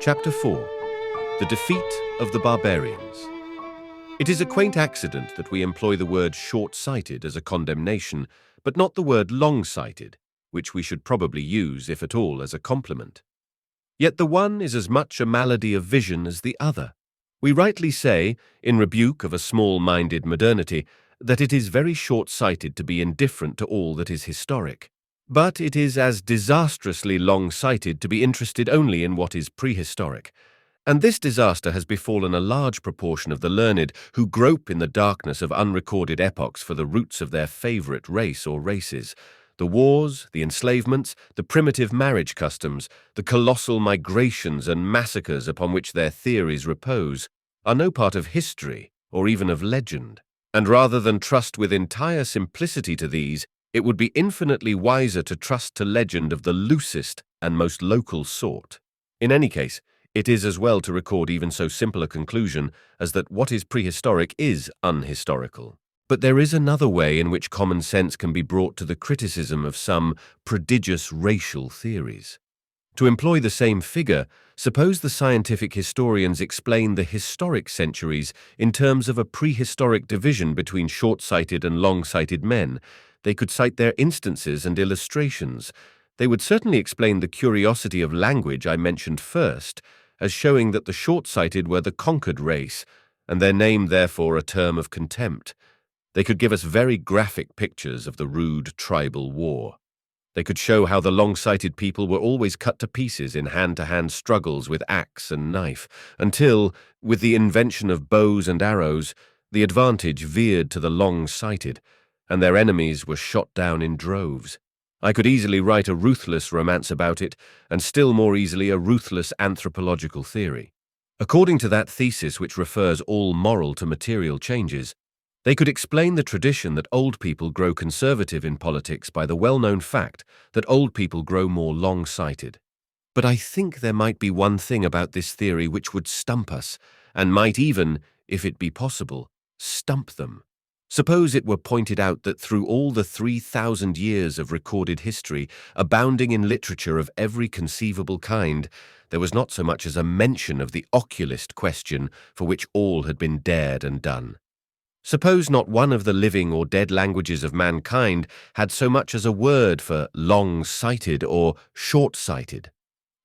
Chapter 4. The Defeat of the Barbarians. It is a quaint accident that we employ the word short-sighted as a condemnation, but not the word long-sighted, which we should probably use, if at all, as a compliment. Yet the one is as much a malady of vision as the other. We rightly say, in rebuke of a small-minded modernity, that it is very short-sighted to be indifferent to all that is historic. But it is as disastrously long-sighted to be interested only in what is prehistoric. And this disaster has befallen a large proportion of the learned who grope in the darkness of unrecorded epochs for the roots of their favorite race or races. The wars, the enslavements, the primitive marriage customs, the colossal migrations and massacres upon which their theories repose are no part of history or even of legend. And rather than trust with entire simplicity to these, it would be infinitely wiser to trust to legend of the loosest and most local sort. In any case, it is as well to record even so simple a conclusion as that what is prehistoric is unhistorical. But there is another way in which common sense can be brought to the criticism of some prodigious racial theories. To employ the same figure, suppose the scientific historians explain the historic centuries in terms of a prehistoric division between short-sighted and long-sighted men. They could cite their instances and illustrations. They would certainly explain the curiosity of language I mentioned first, as showing that the short-sighted were the conquered race, and their name therefore a term of contempt. They could give us very graphic pictures of the rude tribal war. They could show how the long-sighted people were always cut to pieces in hand-to-hand struggles with axe and knife, until, with the invention of bows and arrows, the advantage veered to the long-sighted, and their enemies were shot down in droves. I could easily write a ruthless romance about it, and still more easily a ruthless anthropological theory. According to that thesis which refers all moral to material changes, they could explain the tradition that old people grow conservative in politics by the well-known fact that old people grow more long-sighted. But I think there might be one thing about this theory which would stump us, and might even, if it be possible, stump them. Suppose it were pointed out that through all the 3,000 years of recorded history, abounding in literature of every conceivable kind, there was not so much as a mention of the oculist question for which all had been dared and done. Suppose not one of the living or dead languages of mankind had so much as a word for long-sighted or short-sighted.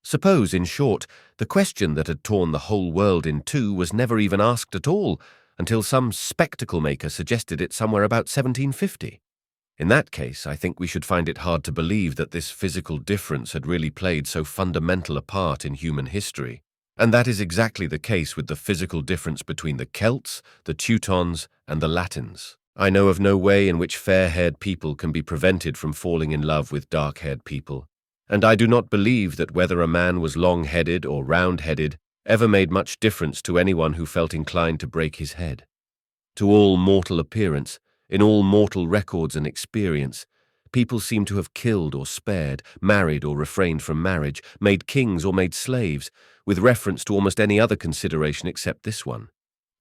Suppose, in short, the question that had torn the whole world in two was never even asked at all, until some spectacle maker suggested it somewhere about 1750. In that case, I think we should find it hard to believe that this physical difference had really played so fundamental a part in human history. And that is exactly the case with the physical difference between the Celts, the Teutons, and the Latins. I know of no way in which fair-haired people can be prevented from falling in love with dark-haired people, and I do not believe that whether a man was long-headed or round-headed ever made much difference to anyone who felt inclined to break his head. To all mortal appearance, in all mortal records and experience, people seem to have killed or spared, married or refrained from marriage, made kings or made slaves, with reference to almost any other consideration except this one.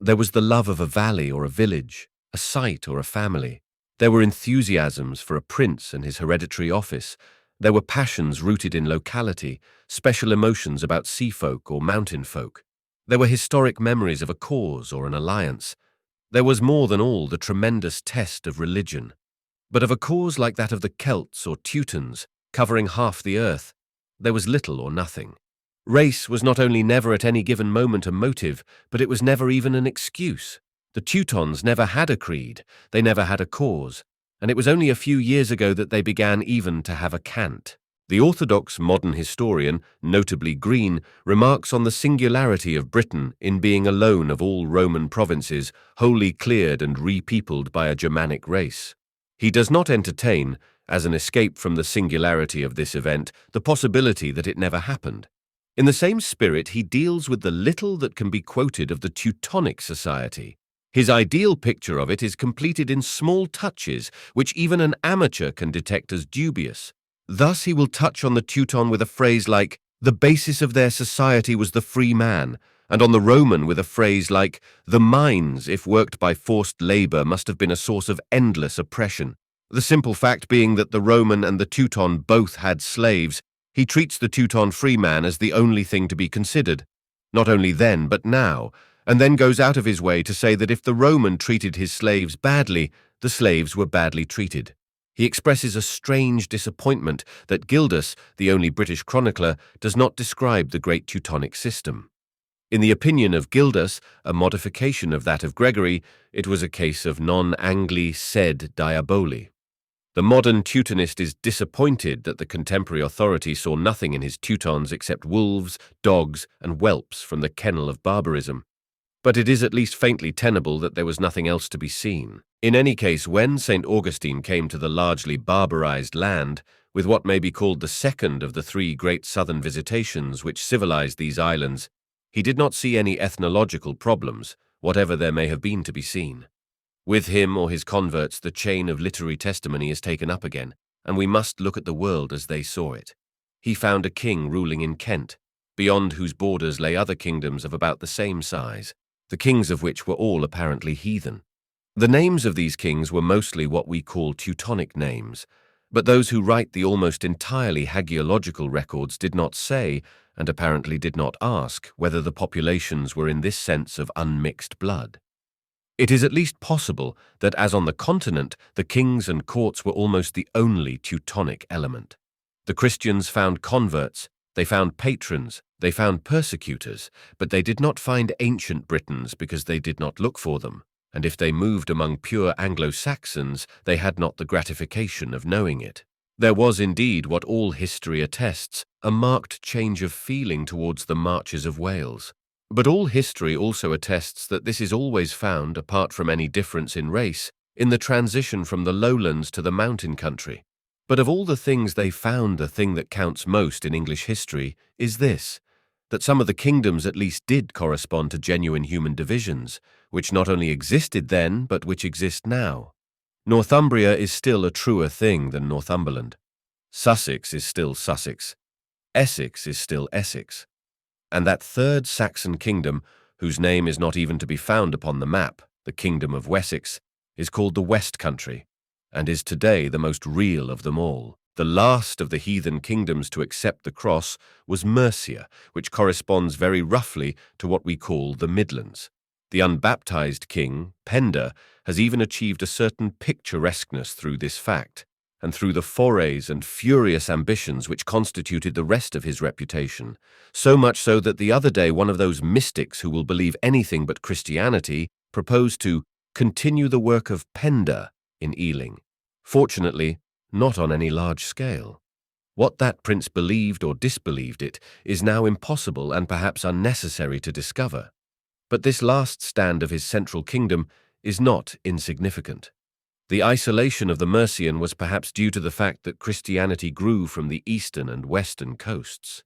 There was the love of a valley or a village, a site or a family. There were enthusiasms for a prince and his hereditary office. There were passions rooted in locality, special emotions about sea folk or mountain folk. There were historic memories of a cause or an alliance. There was more than all the tremendous test of religion. But of a cause like that of the Celts or Teutons, covering half the earth, there was little or nothing. Race was not only never at any given moment a motive, but it was never even an excuse. The Teutons never had a creed, they never had a cause, and it was only a few years ago that they began even to have a cant. The orthodox modern historian, notably Green, remarks on the singularity of Britain in being alone of all Roman provinces wholly cleared and repeopled by a Germanic race. He does not entertain, as an escape from the singularity of this event, the possibility that it never happened. In the same spirit, he deals with the little that can be quoted of the Teutonic society. His ideal picture of it is completed in small touches, which even an amateur can detect as dubious. Thus he will touch on the Teuton with a phrase like, "The basis of their society was the free man," and on the Roman with a phrase like, "The mines, if worked by forced labor, must have been a source of endless oppression." The simple fact being that the Roman and the Teuton both had slaves, He treats the Teuton freeman as the only thing to be considered, not only then but now, and then goes out of his way to say that if the Roman treated his slaves badly, the slaves were badly treated. He expresses a strange disappointment that Gildas, the only British chronicler, does not describe the great Teutonic system. In the opinion of Gildas, a modification of that of Gregory, it was a case of non Angli sed diaboli. The modern Teutonist is disappointed that the contemporary authority saw nothing in his Teutons except wolves, dogs, and whelps from the kennel of barbarism. But it is at least faintly tenable that there was nothing else to be seen. In any case, when St. Augustine came to the largely barbarized land, with what may be called the second of the three great southern visitations which civilized these islands, he did not see any ethnological problems, whatever there may have been to be seen. With him or his converts, the chain of literary testimony is taken up again, and we must look at the world as they saw it. He found a king ruling in Kent, beyond whose borders lay other kingdoms of about the same size, the kings of which were all apparently heathen. The names of these kings were mostly what we call Teutonic names, but those who write the almost entirely hagiological records did not say, and apparently did not ask, whether the populations were in this sense of unmixed blood. It is at least possible that, as on the continent, the kings and courts were almost the only Teutonic element. The Christians found converts, they found patrons, they found persecutors, but they did not find ancient Britons because they did not look for them, and if they moved among pure Anglo-Saxons, they had not the gratification of knowing it. There was indeed, what all history attests, a marked change of feeling towards the marches of Wales. But all history also attests that this is always found, apart from any difference in race, in the transition from the lowlands to the mountain country. But of all the things they found, the thing that counts most in English history is this, that some of the kingdoms at least did correspond to genuine human divisions, which not only existed then, but which exist now. Northumbria is still a truer thing than Northumberland. Sussex is still Sussex. Essex is still Essex. And that third Saxon kingdom, whose name is not even to be found upon the map, the Kingdom of Wessex, is called the West Country, and is today the most real of them all. The last of the heathen kingdoms to accept the cross was Mercia, which corresponds very roughly to what we call the Midlands. The unbaptized king, Penda, has even achieved a certain picturesqueness through this fact, and through the forays and furious ambitions which constituted the rest of his reputation, so much so that the other day one of those mystics who will believe anything but Christianity proposed to continue the work of Penda in Ealing. Fortunately, not on any large scale. What that prince believed or disbelieved it is now impossible and perhaps unnecessary to discover. But this last stand of his central kingdom is not insignificant. The isolation of the Mercian was perhaps due to the fact that Christianity grew from the eastern and western coasts.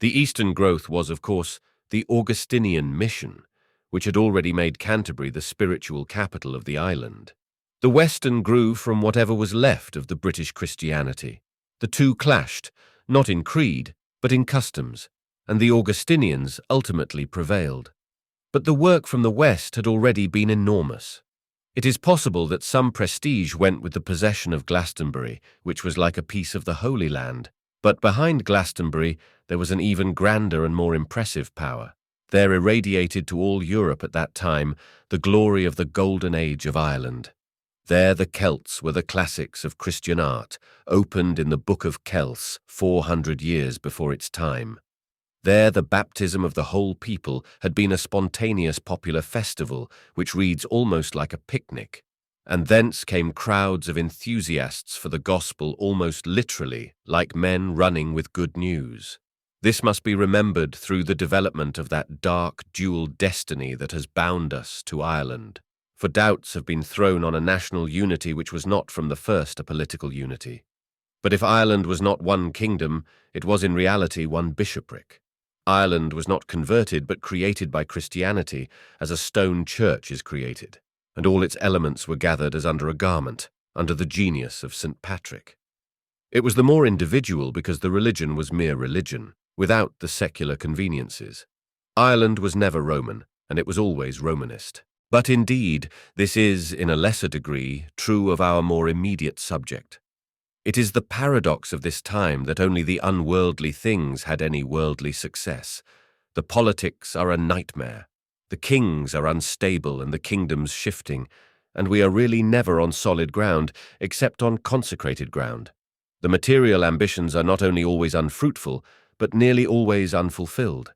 The eastern growth was, of course, the Augustinian mission, which had already made Canterbury the spiritual capital of the island. The western grew from whatever was left of the British Christianity. The two clashed, not in creed, but in customs, and the Augustinians ultimately prevailed. But the work from the west had already been enormous. It is possible that some prestige went with the possession of Glastonbury, which was like a piece of the Holy Land, but behind Glastonbury there was an even grander and more impressive power. There irradiated to all Europe at that time the glory of the golden age of Ireland. There the Celts were the classics of Christian art, opened in the Book of Kells 400 years before its time. There the baptism of the whole people had been a spontaneous popular festival which reads almost like a picnic, and thence came crowds of enthusiasts for the gospel almost literally, like men running with good news. This must be remembered through the development of that dark dual destiny that has bound us to Ireland. For doubts have been thrown on a national unity which was not from the first a political unity. But if Ireland was not one kingdom, it was in reality one bishopric. Ireland was not converted but created by Christianity, as a stone church is created, and all its elements were gathered as under a garment, under the genius of St. Patrick. It was the more individual because the religion was mere religion, without the secular conveniences. Ireland was never Roman, and it was always Romanist. But indeed, this is, in a lesser degree, true of our more immediate subject. It is the paradox of this time that only the unworldly things had any worldly success. The politics are a nightmare. The kings are unstable and the kingdoms shifting, and we are really never on solid ground, except on consecrated ground. The material ambitions are not only always unfruitful, but nearly always unfulfilled.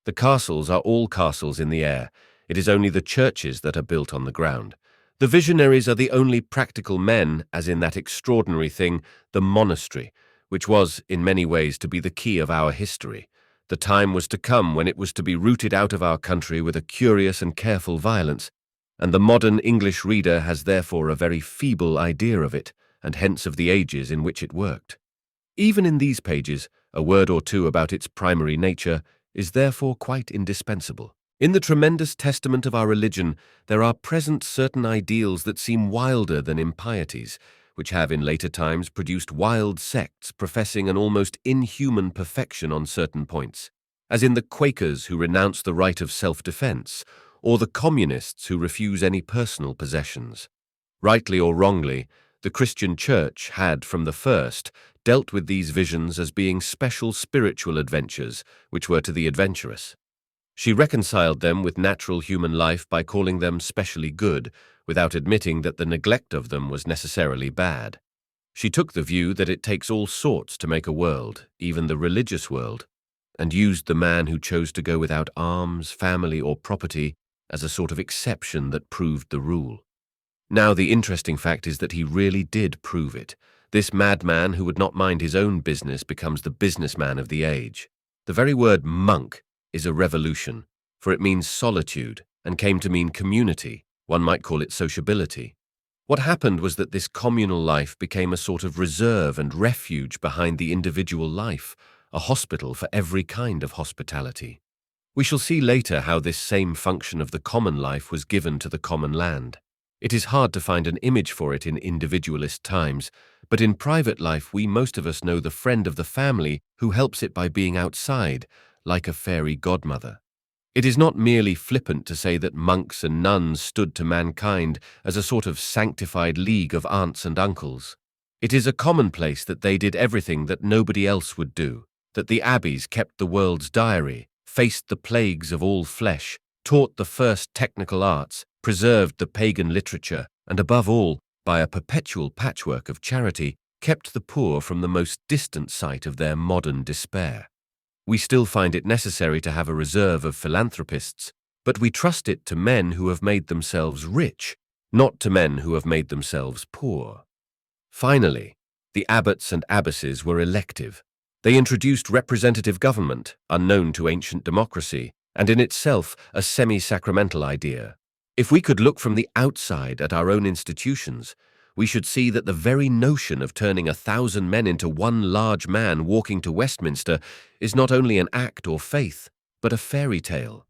The castles are all castles in the air. It is only the churches that are built on the ground. The visionaries are the only practical men, as in that extraordinary thing, the monastery, which was, in many ways, to be the key of our history. The time was to come when it was to be rooted out of our country with a curious and careful violence, and the modern English reader has therefore a very feeble idea of it, and hence of the ages in which it worked. Even in these pages, a word or two about its primary nature is therefore quite indispensable. In the tremendous testament of our religion, there are present certain ideals that seem wilder than impieties, which have in later times produced wild sects professing an almost inhuman perfection on certain points, as in the Quakers who renounce the right of self-defense, or the communists who refuse any personal possessions. Rightly or wrongly, the Christian Church had, from the first, dealt with these visions as being special spiritual adventures which were to the adventurous. She reconciled them with natural human life by calling them specially good, without admitting that the neglect of them was necessarily bad. She took the view that it takes all sorts to make a world, even the religious world, and used the man who chose to go without arms, family, or property as a sort of exception that proved the rule. Now, the interesting fact is that he really did prove it. This madman who would not mind his own business becomes the businessman of the age. The very word monk is a revolution, for it means solitude and came to mean community. One might call it sociability. What happened was that this communal life became a sort of reserve and refuge behind the individual life, a hospital for every kind of hospitality. We shall see later how this same function of the common life was given to the common land. It is hard to find an image for it in individualist times, but in private life we most of us know the friend of the family who helps it by being outside, like a fairy godmother. It is not merely flippant to say that monks and nuns stood to mankind as a sort of sanctified league of aunts and uncles. It is a commonplace that they did everything that nobody else would do, that the abbeys kept the world's diary, faced the plagues of all flesh, taught the first technical arts, preserved the pagan literature, and above all, by a perpetual patchwork of charity, kept the poor from the most distant sight of their modern despair. We still find it necessary to have a reserve of philanthropists, but we trust it to men who have made themselves rich, not to men who have made themselves poor. Finally, the abbots and abbesses were elective. They introduced representative government, unknown to ancient democracy, and in itself a semi-sacramental idea. If we could look from the outside at our own institutions, we should see that the very notion of turning 1,000 men into one large man walking to Westminster is not only an act or faith, but a fairy tale.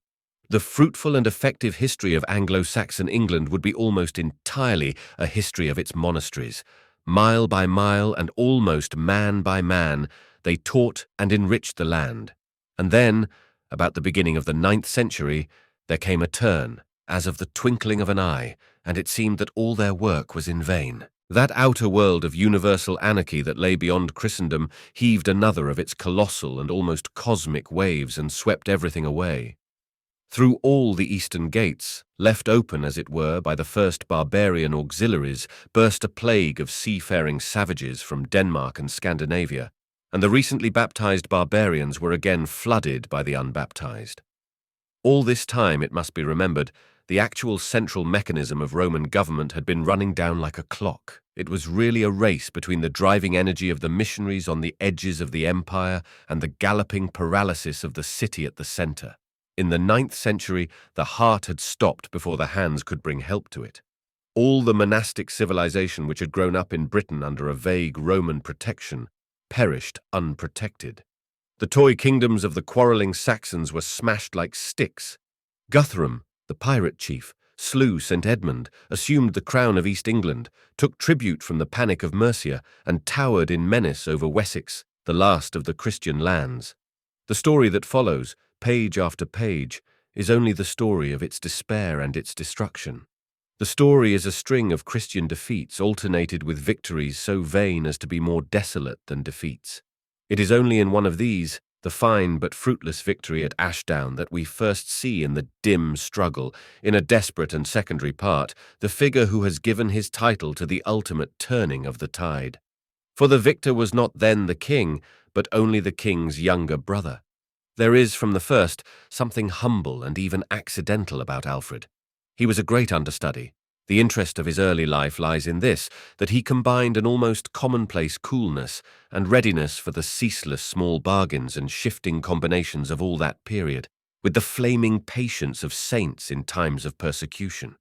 The fruitful and effective history of Anglo-Saxon England would be almost entirely a history of its monasteries. Mile by mile and almost man by man, they taught and enriched the land. And then, about the beginning of the 9th century, there came a turn, as of the twinkling of an eye, and it seemed that all their work was in vain. That outer world of universal anarchy that lay beyond Christendom heaved another of its colossal and almost cosmic waves and swept everything away. Through all the eastern gates, left open as it were by the first barbarian auxiliaries, burst a plague of seafaring savages from Denmark and Scandinavia, and the recently baptized barbarians were again flooded by the unbaptized. All this time, it must be remembered, the actual central mechanism of Roman government had been running down like a clock. It was really a race between the driving energy of the missionaries on the edges of the empire and the galloping paralysis of the city at the center. In the 9th century, the heart had stopped before the hands could bring help to it. All the monastic civilization which had grown up in Britain under a vague Roman protection perished unprotected. The toy kingdoms of the quarreling Saxons were smashed like sticks. Guthrum, the pirate chief, slew St. Edmund, assumed the crown of East England, took tribute from the panic of Mercia, and towered in menace over Wessex, the last of the Christian lands. The story that follows, page after page, is only the story of its despair and its destruction. The story is a string of Christian defeats alternated with victories so vain as to be more desolate than defeats. It is only in one of these, the fine but fruitless victory at Ashdown, that we first see in the dim struggle, in a desperate and secondary part, the figure who has given his title to the ultimate turning of the tide. For the victor was not then the king, but only the king's younger brother. There is, from the first, something humble and even accidental about Alfred. He was a great understudy. The interest of his early life lies in this, that he combined an almost commonplace coolness and readiness for the ceaseless small bargains and shifting combinations of all that period, with the flaming patience of saints in times of persecution.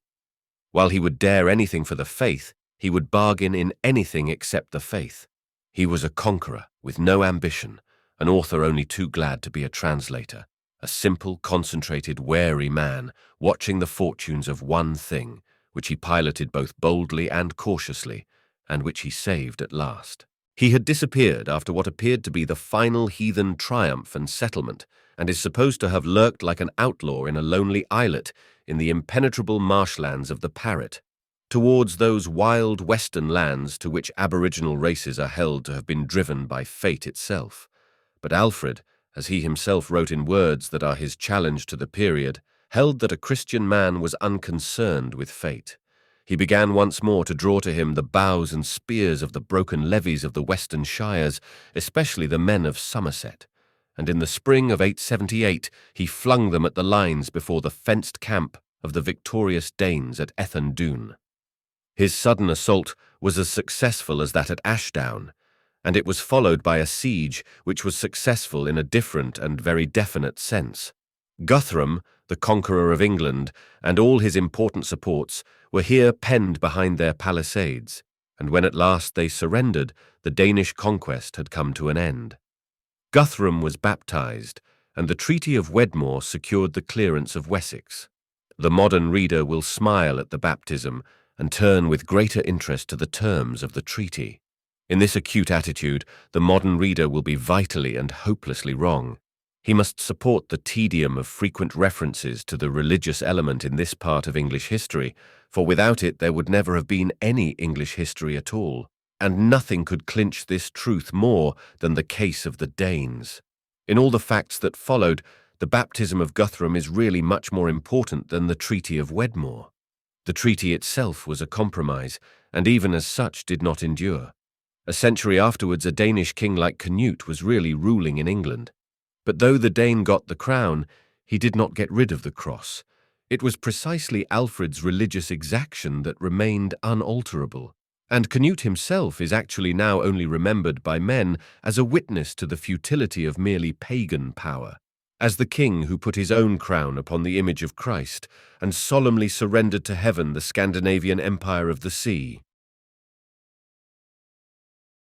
While he would dare anything for the faith, he would bargain in anything except the faith. He was a conqueror with no ambition, an author only too glad to be a translator, a simple, concentrated, wary man, watching the fortunes of one thing, which he piloted both boldly and cautiously, and which he saved at last. He had disappeared after what appeared to be the final heathen triumph and settlement, and is supposed to have lurked like an outlaw in a lonely islet in the impenetrable marshlands of the Parrot, towards those wild western lands to which aboriginal races are held to have been driven by fate itself. But Alfred, as he himself wrote in words that are his challenge to the period, held that a Christian man was unconcerned with fate. He began once more to draw to him the bows and spears of the broken levies of the western shires, especially the men of Somerset, and in the spring of 878 he flung them at the lines before the fenced camp of the victorious Danes at Heathen. His sudden assault was as successful as that at Ashdown, and it was followed by a siege which was successful in a different and very definite sense. Guthrum, the conqueror of England, and all his important supports were here penned behind their palisades, and when at last they surrendered, the Danish conquest had come to an end. Guthrum was baptized, and the Treaty of Wedmore secured the clearance of Wessex. The modern reader will smile at the baptism and turn with greater interest to the terms of the treaty. In this acute attitude, the modern reader will be vitally and hopelessly wrong. He must support the tedium of frequent references to the religious element in this part of English history, for without it there would never have been any English history at all, and nothing could clinch this truth more than the case of the Danes. In all the facts that followed, the baptism of Guthrum is really much more important than the Treaty of Wedmore. The treaty itself was a compromise, and even as such did not endure. A century afterwards, a Danish king like Canute was really ruling in England. But though the Dane got the crown, he did not get rid of the cross. It was precisely Alfred's religious exaction that remained unalterable, and Canute himself is actually now only remembered by men as a witness to the futility of merely pagan power, as the king who put his own crown upon the image of Christ and solemnly surrendered to heaven the Scandinavian empire of the sea.